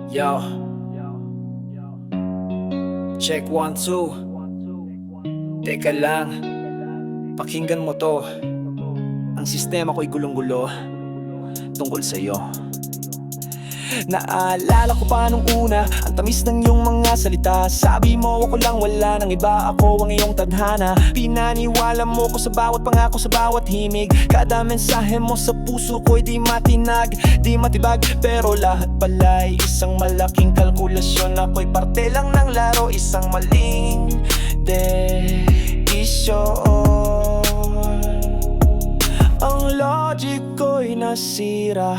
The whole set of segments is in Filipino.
Yo, check 1, 2. Teka lang, pakinggan mo to. Ang sistema ko'y gulong-gulo tungkol sa'yo. Naalala ko pa nung una, ang tamis ng iyong mga salita. Sabi mo ako lang, wala nang iba, ako ang iyong tadhana. Pinaniwala mo ko sa bawat pangako, sa bawat himig. Kada mensahe mo sa puso ko'y di matinag, di matibag. Pero lahat pala'y isang malaking kalkulasyon. Ako'y parte lang ng laro, isang maling desisyon. Ang logic ko'y nasira,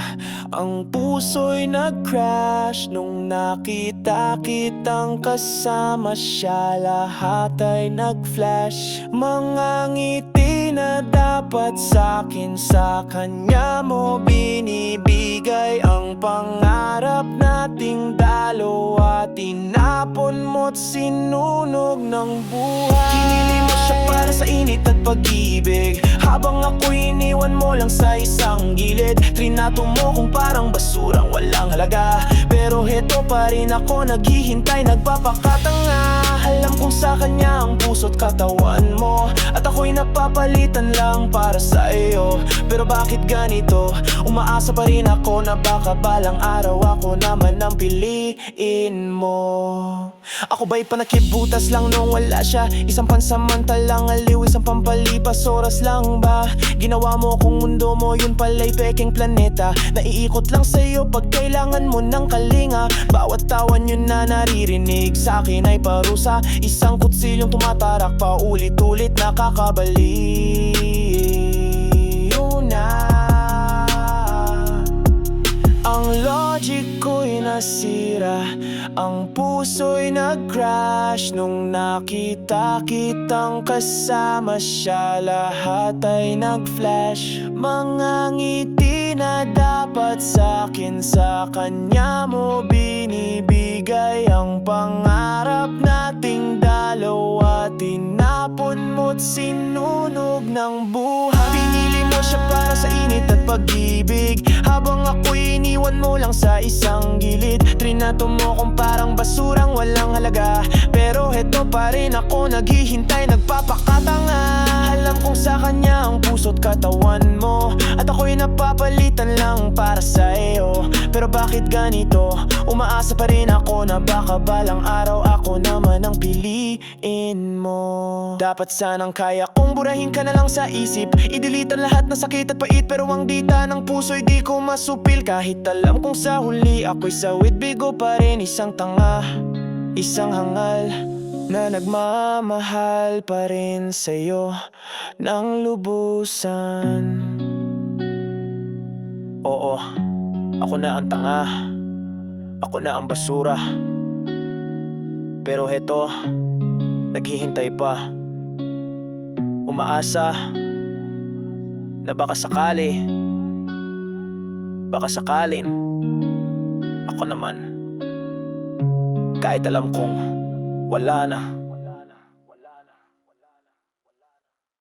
ang puso'y nag-crash nung nakita kitang kasama siya. Lahat ay nag-flash, mga ngiti na dapat sa'kin, sa kanya mo binibigay. Ang pangarap nating dalawa, tinapon mo't sinunog ng buhay. Hinili mo siya para sa init at pag-ibig, habang ako'y iniwan mo lang sa isang gilid. Trinato mo kung parang basurang walang halaga, pero heto pa rin ako naghihintay, nagpapakatanga. Alam kong sa kanya ang puso't katawan mo, at ako'y napapalitan lang para sa iyo. Pero bakit ganito? Umaasa pa rin ako na baka balang araw ako naman ang piliin mo. Ako ba'y panakibutas lang nung wala siya? Isang pansamantalang aliw, isang pampalipas oras lang ba? Ginawa mo kung mundo mo, yun pala'y pekeng planeta. Naiikot lang sa'yo pag kailangan mo ng kalinga. Bawat tawan yun na naririnig sa'kin ay parusa, isang kutsilyong tumatarak pa ulit-ulit, nakakabaliw na. Ang logic ko'y nasira, ang puso'y nag-crash nung nakita kitang kasama siya. Lahat ay nag-flash, mga ngiti na dapat sa'kin, sa kanya mo binibigay. Ang pangarap nating dalawa, tinapon mo't sinunog ng buhay. Pinili mo siya para sa init at pag-ibig, habang ako'y iniwan mo lang sa isang gilid. Trinato mo kung parang basurang walang halaga, pero heto pa rin ako naghihintay, nagpapakatanga. Alam kong sa kanya ang puso't katawan mo, at ako'y napapalitan lang para sa iyo. Pero bakit ganito? Umaasa pa rin ako na baka balang araw ako naman ang piliin mo. Dapat sanang kaya kong burahin ka na lang sa isip, i-delete ang lahat na sakit at pait, pero ang dita ng puso'y di ko masupil. Kahit alam kong sa huli ako'y sawit bigo pa rin, isang tanga, isang hangal na nagmamahal pa rin sa'yo ng lubusan. Oo, ako na ang tanga, ako na ang basura, pero heto, naghihintay pa, umaasa na baka sakali, baka sakalin ako naman, kahit alam kong wala na.